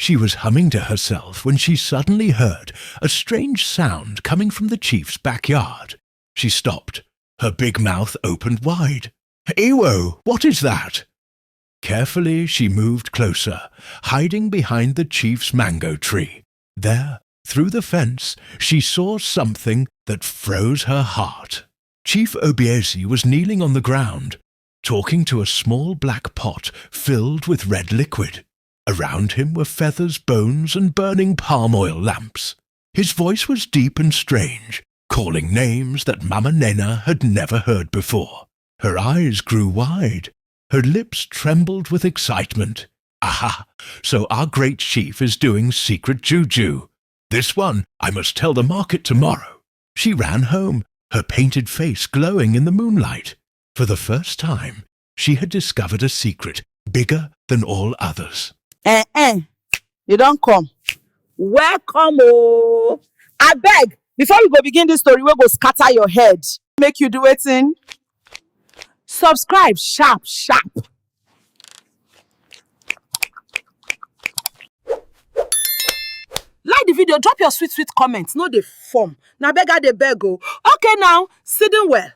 She was humming to herself when she suddenly heard a strange sound coming from the chief's backyard. She stopped. Her big mouth opened wide. "Ewo, what is that?" Carefully she moved closer, hiding behind the chief's mango tree. There, through the fence, she saw something that froze her heart. Chief Obiesi was kneeling on the ground, talking to a small black pot filled with red liquid. Around him were feathers, bones, and burning palm oil lamps. His voice was deep and strange, calling names that Mama Nnena had never heard before. Her eyes grew wide. Her lips trembled with excitement. Aha! So our great chief is doing secret juju. This one I must tell the market tomorrow. She ran home, her painted face glowing in the moonlight. For the first time, she had discovered a secret bigger than all others. You don't come. Welcome, oh. I beg, before we go begin this story, we go scatter your head. Make you do it in. Subscribe sharp. Like the video, drop your sweet comments. No, they form. Now beg they beg. Okay, now, sitting well.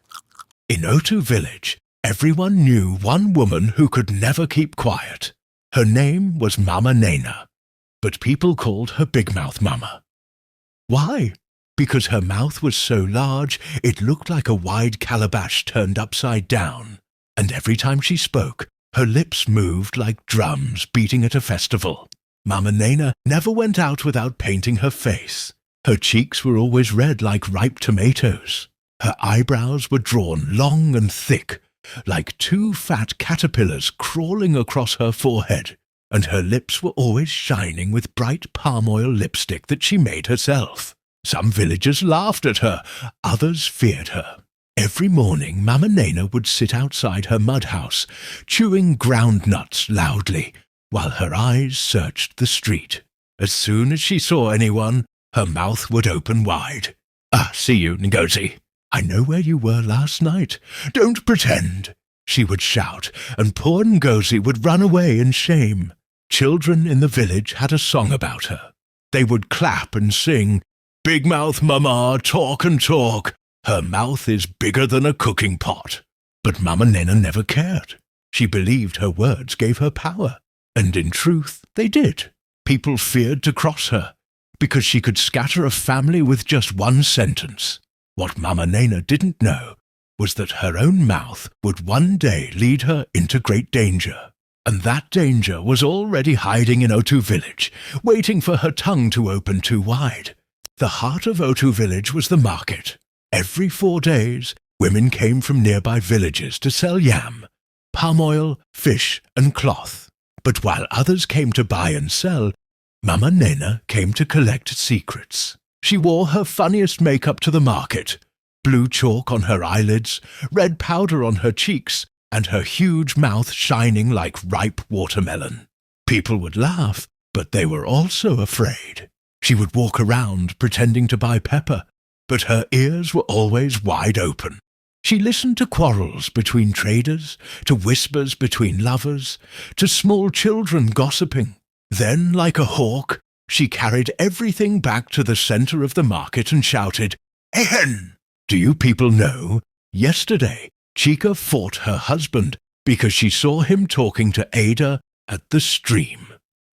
In Otu village, everyone knew one woman who could never keep quiet. Her name was Mama Nnena, but people called her Big Mouth Mama. Why? Because her mouth was so large it looked like a wide calabash turned upside down, and every time she spoke, her lips moved like drums beating at a festival. Mama Nnena never went out without painting her face. Her cheeks were always red like ripe tomatoes. Her eyebrows were drawn long and thick, like two fat caterpillars crawling across her forehead, and her lips were always shining with bright palm oil lipstick that she made herself. Some villagers laughed at her, others feared her. Every morning Mama Nnena would sit outside her mud house, chewing ground nuts loudly, while her eyes searched the street. As soon as she saw anyone, her mouth would open wide. "Ah, see you, Ngozi. I know where you were last night. Don't pretend," she would shout, and poor Ngozi would run away in shame. Children in the village had a song about her. They would clap and sing, "Big Mouth Mama, talk and talk. Her mouth is bigger than a cooking pot." But Mama Nnena never cared. She believed her words gave her power, and in truth they did. People feared to cross her, because she could scatter a family with just one sentence. What Mama Nnena didn't know was that her own mouth would one day lead her into great danger. And that danger was already hiding in Otu village, waiting for her tongue to open too wide. The heart of Otu village was the market. Every 4 days, women came from nearby villages to sell yam, palm oil, fish, and cloth. But while others came to buy and sell, Mama Nnena came to collect secrets. She wore her funniest makeup to the market, blue chalk on her eyelids, red powder on her cheeks, and her huge mouth shining like ripe watermelon. People would laugh, but they were also afraid. She would walk around pretending to buy pepper, but her ears were always wide open. She listened to quarrels between traders, to whispers between lovers, to small children gossiping. Then, like a hawk, she carried everything back to the center of the market and shouted, "Ehen! Do you people know? Yesterday, Chica fought her husband because she saw him talking to Ada at the stream."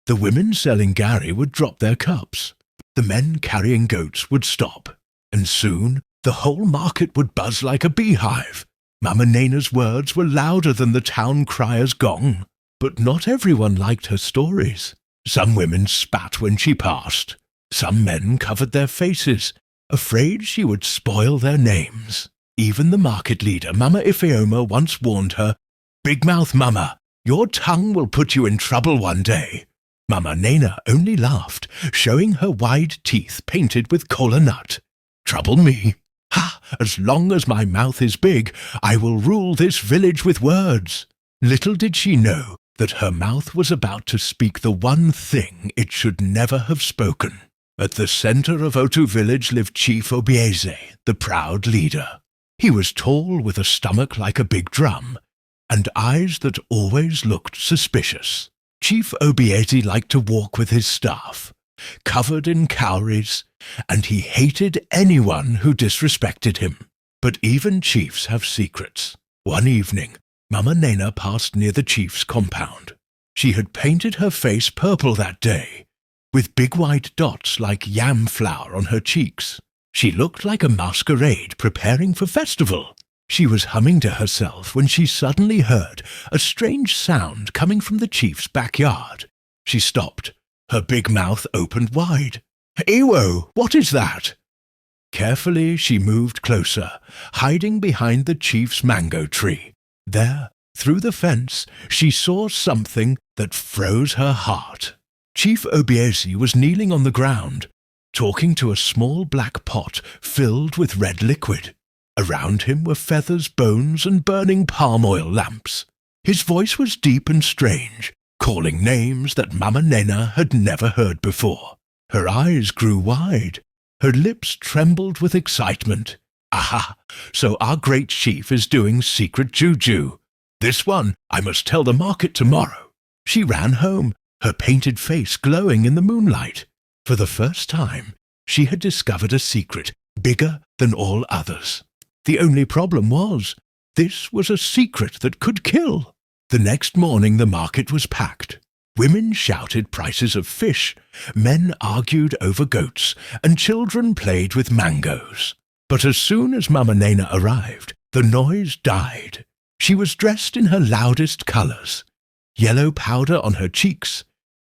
The women selling gari would drop their cups. The men carrying goats would stop. And soon, the whole market would buzz like a beehive. Mama Nnena's words were louder than the town crier's gong. But not everyone liked her stories. Some women spat when she passed. Some men covered their faces, afraid she would spoil their names. Even the market leader, Mama Ifeoma, once warned her, "Big Mouth Mama, your tongue will put you in trouble one day." Mama Nnena only laughed, showing her wide teeth painted with kola nut. "Trouble me? Ha! As long as my mouth is big, I will rule this village with words." Little did she know that her mouth was about to speak the one thing it should never have spoken. At the center of Otu village lived Chief Obiese, the proud leader. He was tall with a stomach like a big drum, and eyes that always looked suspicious. Chief Obiezi liked to walk with his staff, covered in cowries, and he hated anyone who disrespected him. But even chiefs have secrets. One evening, Mama Nnena passed near the chief's compound. She had painted her face purple that day, with big white dots like yam flour on her cheeks. She looked like a masquerade preparing for festival. She was humming to herself when she suddenly heard a strange sound coming from the chief's backyard. She stopped. Her big mouth opened wide. "Ewo, what is that?" Carefully she moved closer, hiding behind the chief's mango tree. There, through the fence, she saw something that froze her heart. Chief Obiezi was kneeling on the ground, talking to a small black pot filled with red liquid. Around him were feathers, bones, and burning palm oil lamps. His voice was deep and strange, calling names that Mama Nnena had never heard before. Her eyes grew wide. Her lips trembled with excitement. Aha! So our great chief is doing secret juju. This one I must tell the market tomorrow. She ran home, her painted face glowing in the moonlight. For the first time, she had discovered a secret bigger than all others. The only problem was, this was a secret that could kill. The next morning the market was packed. Women shouted prices of fish, men argued over goats, and children played with mangoes. But as soon as Mama Nnena arrived, the noise died. She was dressed in her loudest colours, yellow powder on her cheeks,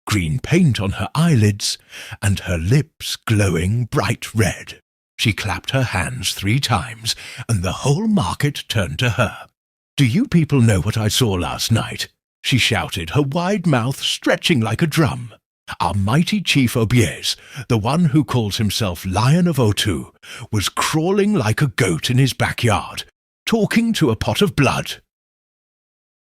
green paint on her eyelids, and her lips glowing bright red. She clapped her hands 3 times, and the whole market turned to her. "Do you people know what I saw last night?" she shouted, her wide mouth stretching like a drum. "Our mighty Chief Obiez, the one who calls himself Lion of Otu, was crawling like a goat in his backyard, talking to a pot of blood."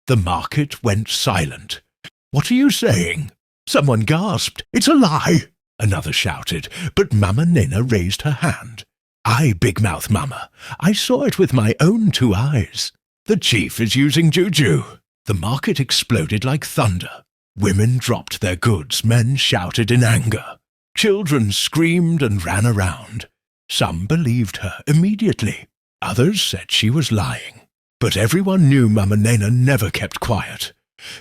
The market went silent. "What are you saying?" Someone gasped. "It's a lie!" Another shouted, but Mama Nnena raised her hand. "I, Big Mouth Mama, I saw it with my own 2 eyes. The chief is using juju." The market exploded like thunder. Women dropped their goods, men shouted in anger. Children screamed and ran around. Some believed her immediately. Others said she was lying. But everyone knew Mama Nnena never kept quiet,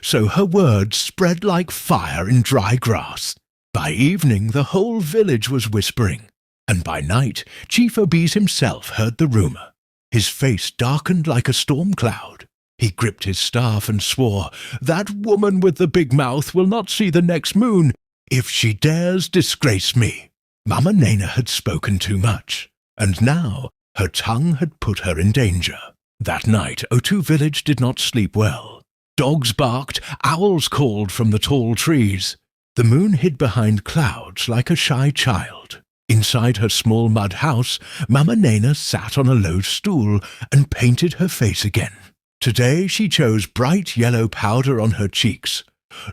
so her words spread like fire in dry grass. By evening the whole village was whispering, and by night Chief Obiez himself heard the rumour. His face darkened like a storm cloud. He gripped his staff and swore, "That woman with the big mouth will not see the next moon if she dares disgrace me." Mama Nnena had spoken too much, and now her tongue had put her in danger. That night Otu village did not sleep well. Dogs barked, owls called from the tall trees. The moon hid behind clouds like a shy child. Inside her small mud house, Mama Nnena sat on a low stool and painted her face again. Today she chose bright yellow powder on her cheeks,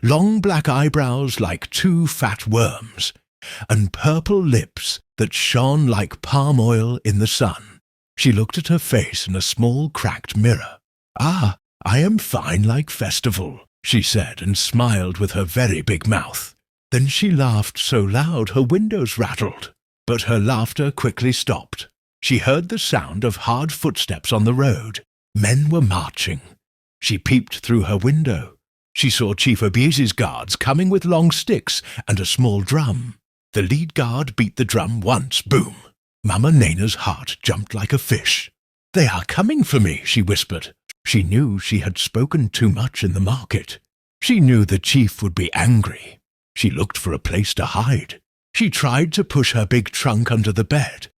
long black eyebrows like 2 fat worms, and purple lips that shone like palm oil in the sun. She looked at her face in a small cracked mirror. "Ah, I am fine like festival," she said, and smiled with her very big mouth. Then she laughed so loud her windows rattled, but her laughter quickly stopped. She heard the sound of hard footsteps on the road. Men were marching. She peeped through her window. She saw Chief Obiez's guards coming with long sticks and a small drum. The lead guard beat the drum once, boom. Mama Nnena's heart jumped like a fish. "They are coming for me," she whispered. She knew she had spoken too much in the market. She knew the chief would be angry. She looked for a place to hide. She tried to push her big trunk under the bed,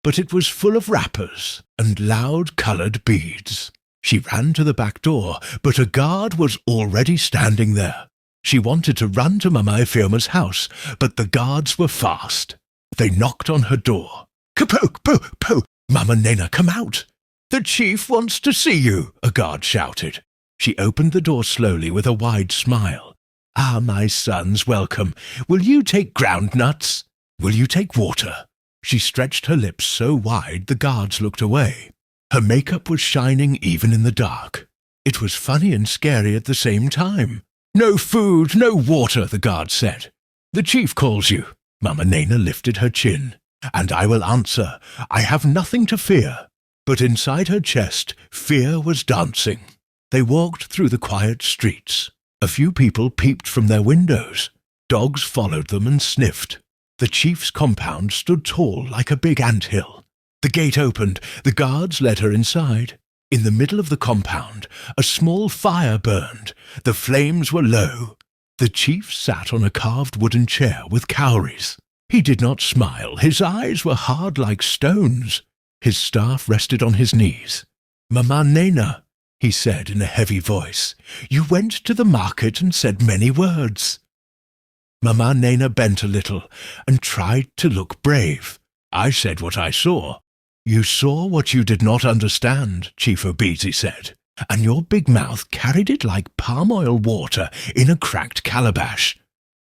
but it was full of wrappers and loud coloured beads. She ran to the back door, but a guard was already standing there. She wanted to run to Mama Ifeoma's house, but the guards were fast. They knocked on her door. "Kapoke, po, po! Mama Nnena, come out!" "The chief wants to see you," a guard shouted. She opened the door slowly with a wide smile. "Ah, my sons, welcome. Will you take groundnuts? Will you take water?" She stretched her lips so wide the guards looked away. Her makeup was shining even in the dark. It was funny and scary at the same time. No food, no water, the guard said. The chief calls you. Mama Nnena lifted her chin. And I will answer, I have nothing to fear. But inside her chest, fear was dancing. They walked through the quiet streets. A few people peeped from their windows. Dogs followed them and sniffed. The chief's compound stood tall like a big anthill. The gate opened. The guards led her inside. In the middle of the compound, a small fire burned. The flames were low. The chief sat on a carved wooden chair with cowries. He did not smile. His eyes were hard like stones. His staff rested on his knees. Mama Nnena, he said in a heavy voice, you went to the market and said many words. Mama Nnena bent a little and tried to look brave. I said what I saw. You saw what you did not understand, Chief Obese said, and your big mouth carried it like palm oil water in a cracked calabash.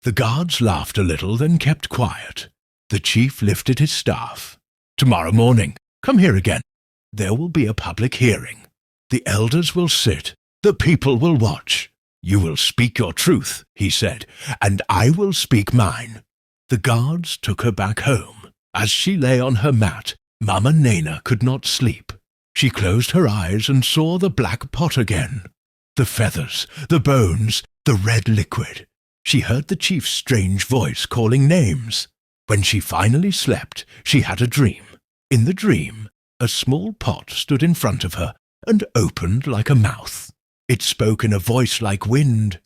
The guards laughed a little, then kept quiet. The chief lifted his staff. Tomorrow morning, come here again. There will be a public hearing. The elders will sit. The people will watch. You will speak your truth, he said, and I will speak mine. The guards took her back home. As she lay on her mat, Mama Nnena could not sleep. She closed her eyes and saw the black pot again. The feathers, the bones, the red liquid. She heard the chief's strange voice calling names. When she finally slept, she had a dream. In the dream, a small pot stood in front of her and opened like a mouth. It spoke in a voice like wind.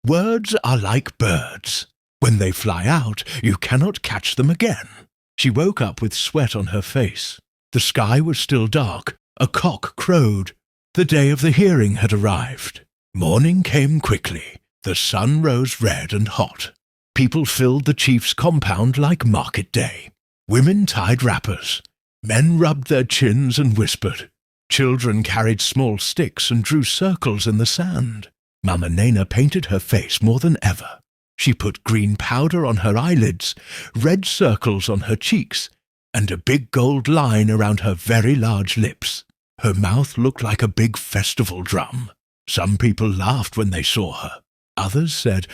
Words are like birds. When they fly out, you cannot catch them again. She woke up with sweat on her face. The sky was still dark. A cock crowed. The day of the hearing had arrived. Morning came quickly. The sun rose red and hot. People filled the chief's compound like market day. Women tied wrappers. Men rubbed their chins and whispered. Children carried small sticks and drew circles in the sand. Mama Nnena painted her face more than ever. She put green powder on her eyelids, red circles on her cheeks, and a big gold line around her very large lips. Her mouth looked like a big festival drum. Some people laughed when they saw her. Others said,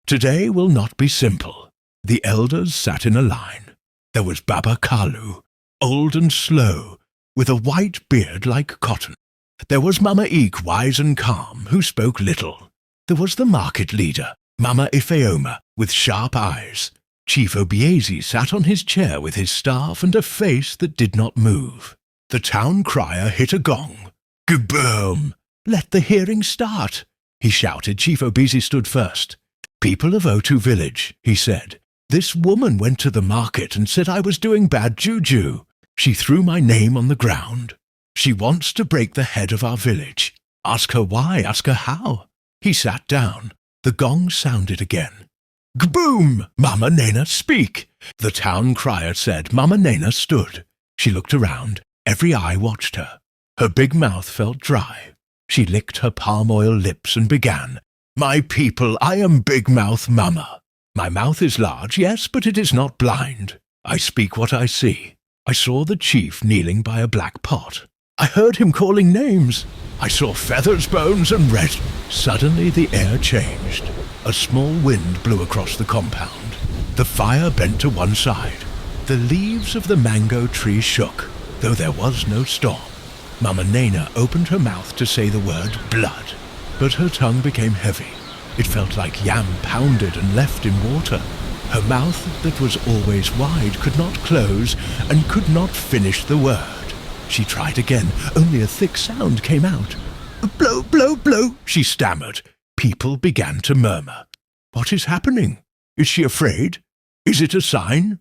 today will not be simple. The elders sat in a line. There was Baba Kalu, old and slow, with a white beard like cotton. There was Mama Eek, wise and calm, who spoke little. There was the market leader, Mama Ifeoma, with sharp eyes. Chief Obiezi sat on his chair with his staff and a face that did not move. The town crier hit a gong. Kaboom! Let the hearing start, he shouted. Chief Obiezi stood first. People of Otu village, he said. This woman went to the market and said I was doing bad juju. She threw my name on the ground. She wants to break the head of our village. Ask her why, ask her how. He sat down. The gong sounded again. Gboom! Mama Nnena, speak! The town crier said. Mama Nnena stood. She looked around. Every eye watched her. Her big mouth felt dry. She licked her palm oil lips and began. My people, I am Big Mouth Mama. My mouth is large, yes, but it is not blind. I speak what I see. I saw the chief kneeling by a black pot. I heard him calling names. I saw feathers, bones, and red. Suddenly the air changed. A small wind blew across the compound. The fire bent to one side. The leaves of the mango tree shook, though there was no storm. Mama Nnena opened her mouth to say the word blood, but her tongue became heavy. It felt like yam pounded and left in water. Her mouth, that was always wide, could not close and could not finish the word. She tried again, only a thick sound came out. Blow, blow, blow, she stammered. People began to murmur. What is happening? Is she afraid? Is it a sign?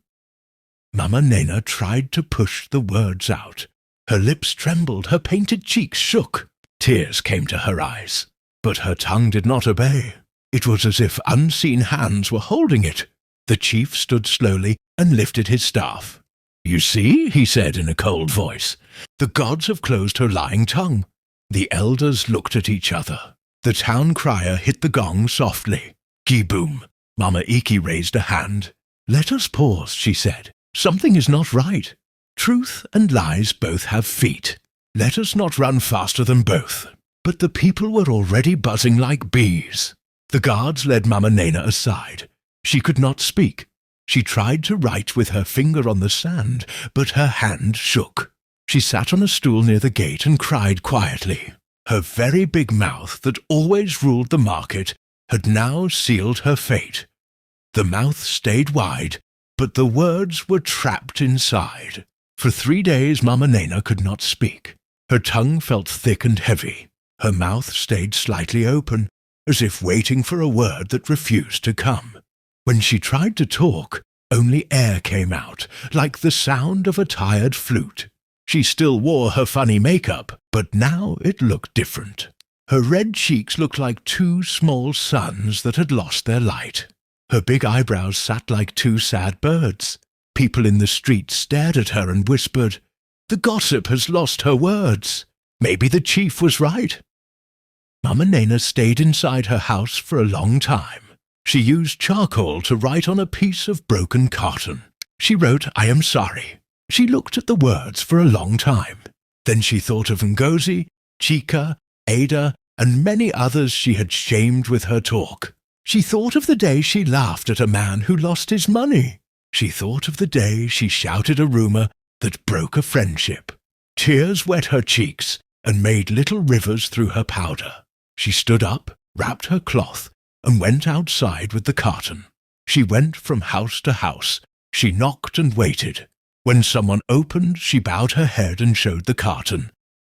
Mama Nnena tried to push the words out. Her lips trembled, her painted cheeks shook. Tears came to her eyes, but her tongue did not obey. It was as if unseen hands were holding it. The chief stood slowly and lifted his staff. You see, he said in a cold voice, the gods have closed her lying tongue. The elders looked at each other. The town crier hit the gong softly. Gi-boom. Mama Iki raised a hand. Let us pause, she said. Something is not right. Truth and lies both have feet. Let us not run faster than both. But the people were already buzzing like bees. The guards led Mama Nnena aside. She could not speak. She tried to write with her finger on the sand, but her hand shook. She sat on a stool near the gate and cried quietly. Her very big mouth that always ruled the market had now sealed her fate. The mouth stayed wide, but the words were trapped inside. For 3 days Mama Nnena could not speak. Her tongue felt thick and heavy. Her mouth stayed slightly open, as if waiting for a word that refused to come. When she tried to talk, only air came out, like the sound of a tired flute. She still wore her funny makeup, but now it looked different. Her red cheeks looked like 2 small suns that had lost their light. Her big eyebrows sat like 2 sad birds. People in the street stared at her and whispered, "The gossip has lost her words. Maybe the chief was right." Mama Nnena stayed inside her house for a long time. She used charcoal to write on a piece of broken carton. She wrote, "I am sorry." She looked at the words for a long time. Then she thought of Ngozi, Chika, Ada, and many others she had shamed with her talk. She thought of the day she laughed at a man who lost his money. She thought of the day she shouted a rumor that broke a friendship. Tears wet her cheeks and made little rivers through her powder. She stood up, wrapped her cloth, and went outside with the carton. She went from house to house. She knocked and waited. When someone opened, she bowed her head and showed the carton.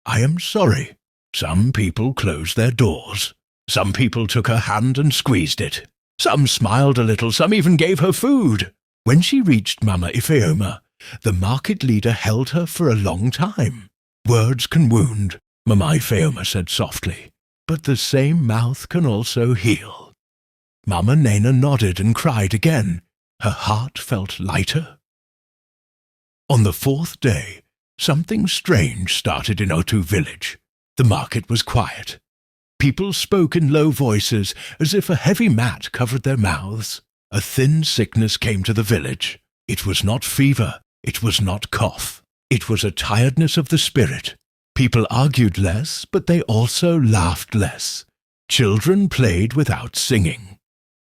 "I am sorry." Some people closed their doors. Some people took her hand and squeezed it. Some smiled a little, some even gave her food. When she reached Mama Ifeoma, the market leader held her for a long time. "Words can wound," Mama Ifeoma said softly, "but the same mouth can also heal." Mama Nnena nodded and cried again. Her heart felt lighter. On the 4th day, something strange started in Otu village. The market was quiet. People spoke in low voices, as if a heavy mat covered their mouths. A thin sickness came to the village. It was not fever. It was not cough. It was a tiredness of the spirit. People argued less, but they also laughed less. Children played without singing.